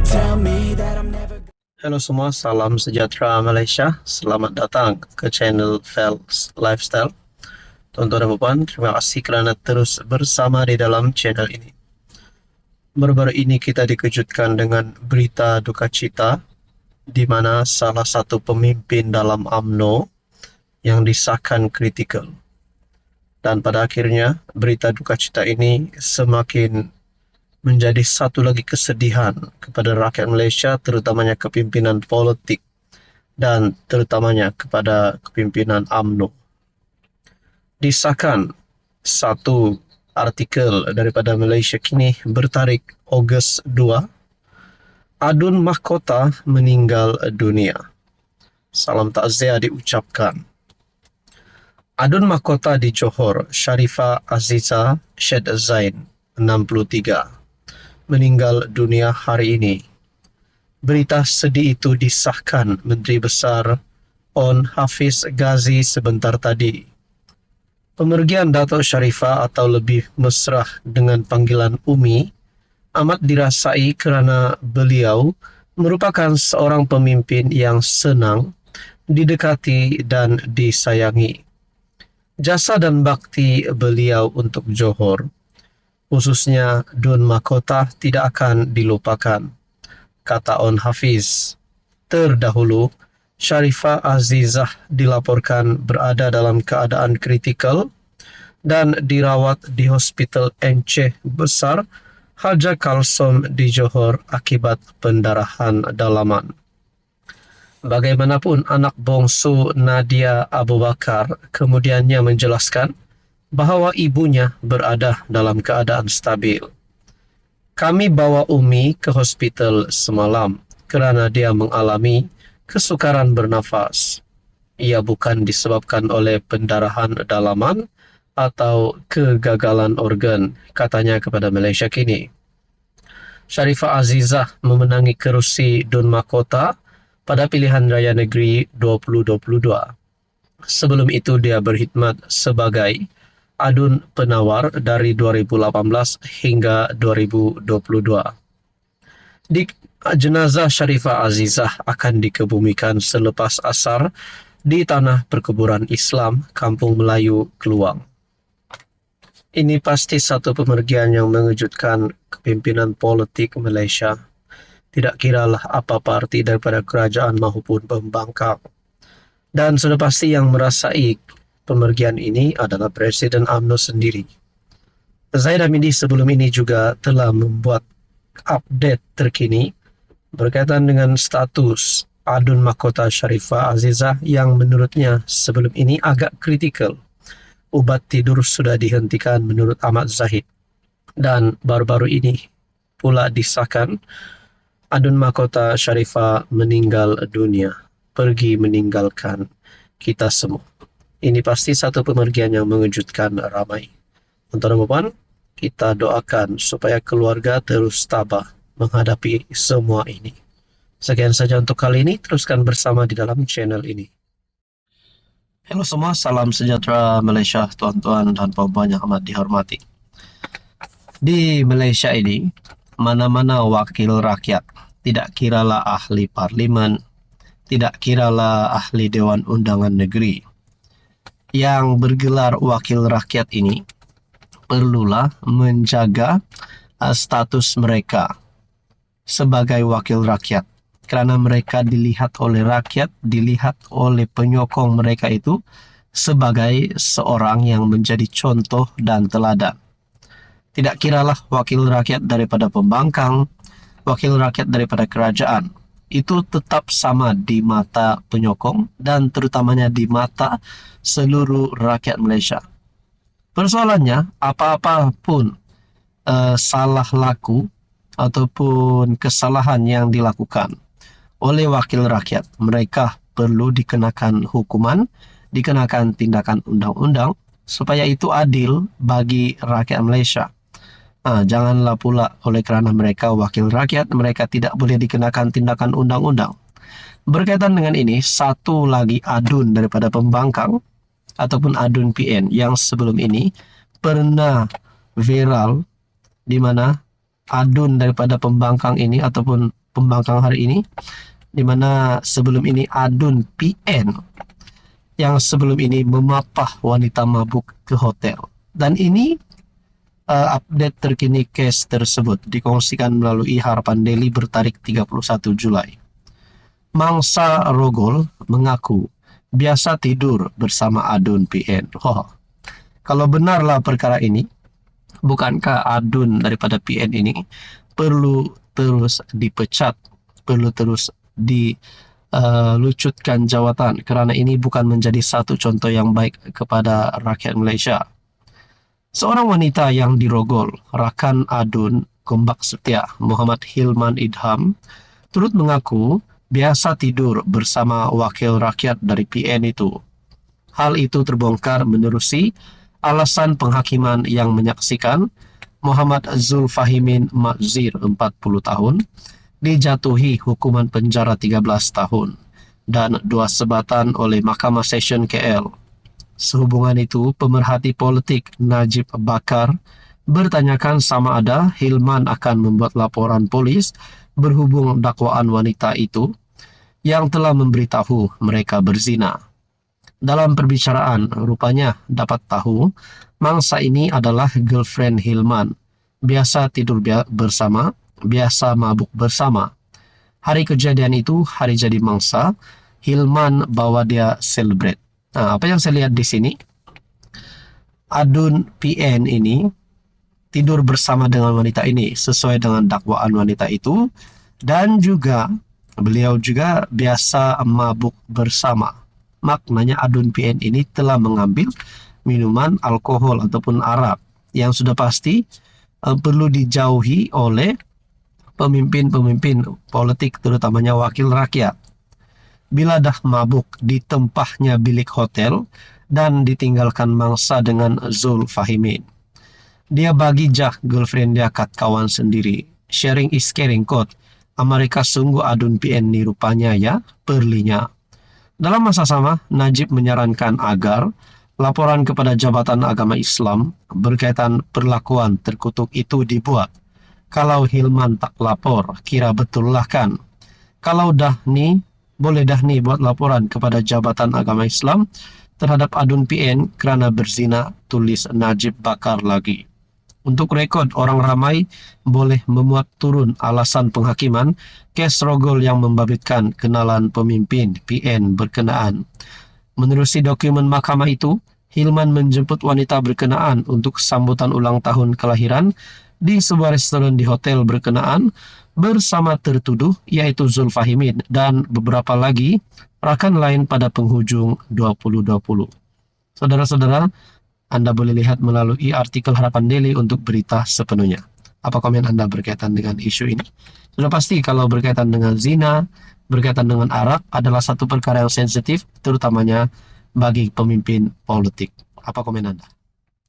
tell me that I'm never. Halo semua, salam sejahtera Malaysia. Selamat datang ke channel Fels Lifestyle. Tuan-tuan dan puan, terima kasih kerana terus bersama di dalam channel ini. Baru-baru ini kita dikejutkan dengan berita duka cita di mana salah satu pemimpin dalam UMNO yang disahkan kritikal. Dan pada akhirnya berita duka cita ini semakin menjadi satu lagi kesedihan kepada rakyat Malaysia, terutamanya kepimpinan politik dan terutamanya kepada kepimpinan UMNO. Disahkan satu artikel daripada Malaysia Kini bertarikh Ogos 2, Adun Mahkota meninggal dunia. Salam takziah diucapkan. Adun Mahkota di Johor, Sharifah Aziza Syed Zain, 63. Meninggal dunia hari ini. Berita sedih itu disahkan Menteri Besar On Hafiz Ghazi sebentar tadi. Pemergian Datuk Sharifah atau lebih mesra dengan panggilan Umi amat dirasai kerana beliau merupakan seorang pemimpin yang senang didekati dan disayangi. Jasa dan bakti beliau untuk Johor, khususnya Dun Mahkota, tidak akan dilupakan, kata On Hafiz. Terdahulu, Sharifah Azizah dilaporkan berada dalam keadaan kritikal dan dirawat di Hospital Enceh Besar Haja Kalsom di Johor akibat pendarahan dalaman. Bagaimanapun, anak bongsu Nadia Abu Bakar kemudiannya menjelaskan bahawa ibunya berada dalam keadaan stabil. Kami bawa Umi ke hospital semalam kerana dia mengalami kesukaran bernafas. Ia bukan disebabkan oleh pendarahan dalaman atau kegagalan organ, katanya kepada Malaysia Kini. Sharifah Azizah memenangi kerusi Dun Mahkota pada pilihan raya negeri 2022. Sebelum itu dia berkhidmat sebagai Adun Penawar dari 2018 hingga 2022. Jenazah Sharifah Azizah akan dikebumikan selepas asar di Tanah Perkuburan Islam, Kampung Melayu, Keluang. Ini pasti satu pemergian yang mengejutkan kepimpinan politik Malaysia. Tidak kiralah apa parti daripada kerajaan maupun pembangkang. Dan sudah pasti yang merasai pemergian ini adalah Presiden UMNO sendiri. Zaid Hamidi sebelum ini juga telah membuat update terkini berkaitan dengan status Adun Mahkota Sharifah Azizah yang menurutnya sebelum ini agak kritikal. Ubat tidur sudah dihentikan menurut Ahmad Zahid. Dan baru-baru ini pula disahkan Adun Mahkota Sharifah meninggal dunia, pergi meninggalkan kita semua. Ini pasti satu pemergian yang mengejutkan ramai. Tuan-tuan dan puan, kita doakan supaya keluarga terus tabah menghadapi semua ini. Sekian saja untuk kali ini, teruskan bersama di dalam channel ini. Halo semua, salam sejahtera Malaysia, tuan-tuan dan puan-puan yang amat dihormati. Di Malaysia ini, mana-mana wakil rakyat, tidak kiralah ahli parlimen, tidak kiralah ahli Dewan Undangan Negeri, yang bergelar wakil rakyat ini perlulah menjaga status mereka sebagai wakil rakyat, kerana mereka dilihat oleh rakyat, dilihat oleh penyokong mereka itu sebagai seorang yang menjadi contoh dan teladan. Tidak kiralah wakil rakyat daripada pembangkang, wakil rakyat daripada kerajaan, itu tetap sama di mata penyokong dan terutamanya di mata seluruh rakyat Malaysia. Persoalannya, apa-apa pun salah laku ataupun kesalahan yang dilakukan oleh wakil rakyat, mereka perlu dikenakan hukuman, dikenakan tindakan undang-undang supaya itu adil bagi rakyat Malaysia. Janganlah pula oleh kerana mereka wakil rakyat, mereka tidak boleh dikenakan tindakan undang-undang. Berkaitan dengan ini, satu lagi adun daripada pembangkang ataupun adun PN yang sebelum ini pernah viral, di mana adun daripada pembangkang ini ataupun pembangkang hari ini, di mana sebelum ini Adun PN yang sebelum ini memapah wanita mabuk ke hotel. Dan ini update terkini case tersebut dikongsikan melalui Harapan Daily bertarik 31 Julai. Mangsa Rogol mengaku biasa tidur bersama Adun PN. Kalau benarlah perkara ini, bukankah Adun daripada PN ini perlu terus dipecat, perlu terus dilucutkan jawatan, kerana ini bukan menjadi satu contoh yang baik kepada rakyat Malaysia. Seorang wanita yang dirogol, rakan Adun Gombak Setia, Muhammad Hilman Idham, turut mengaku biasa tidur bersama wakil rakyat dari PN itu. Hal itu terbongkar menerusi alasan penghakiman yang menyaksikan Muhammad Zulfahimin Mazir 40 tahun dijatuhi hukuman penjara 13 tahun dan 2 sebatan oleh Mahkamah Session KL. Sehubungan itu, pemerhati politik Najib Bakar bertanyakan sama ada Hilman akan membuat laporan polis berhubung dakwaan wanita itu yang telah memberitahu mereka berzina. Dalam perbicaraan, rupanya dapat tahu mangsa ini adalah girlfriend Hilman. Biasa tidur bersama, biasa mabuk bersama. Hari kejadian itu, hari jadi mangsa, Hilman bawa dia celebrate. Nah, apa yang saya lihat di sini, Adun PN ini tidur bersama dengan wanita ini sesuai dengan dakwaan wanita itu, dan juga beliau juga biasa mabuk bersama. Maknanya Adun PN ini telah mengambil minuman alkohol ataupun arak yang sudah pasti perlu dijauhi oleh pemimpin-pemimpin politik, terutamanya wakil rakyat. Bila dah mabuk di tempahnya bilik hotel dan ditinggalkan mangsa dengan Zulfahimin, dia bagi jah girlfriend dia kat kawan sendiri. Sharing is caring quote. Amerika sungguh Adun PN ni rupanya ya, perlinya. Dalam masa sama, Najib menyarankan agar laporan kepada Jabatan Agama Islam berkaitan perlakuan terkutuk itu dibuat. Kalau Hilman tak lapor, kira betul lah kan. Kalau dah ni, boleh dah ni buat laporan kepada Jabatan Agama Islam terhadap Adun PN kerana berzina, tulis Najib Bakar lagi. Untuk rekod, orang ramai boleh memuat turun alasan penghakiman kes rogol yang membabitkan kenalan pemimpin PN berkenaan. Menerusi dokumen mahkamah itu, Hilman menjemput wanita berkenaan untuk sambutan ulang tahun kelahiran di sebuah restoran di hotel berkenaan bersama tertuduh iaitu Zulfahimin dan beberapa lagi rakan lain pada penghujung 2020. Saudara-saudara, Anda boleh lihat melalui artikel Harapan Daily untuk berita sepenuhnya. Apa komen Anda berkaitan dengan isu ini? Sudah pasti kalau berkaitan dengan zina, berkaitan dengan arak adalah satu perkara yang sensitif, terutamanya bagi pemimpin politik. Apa komen Anda?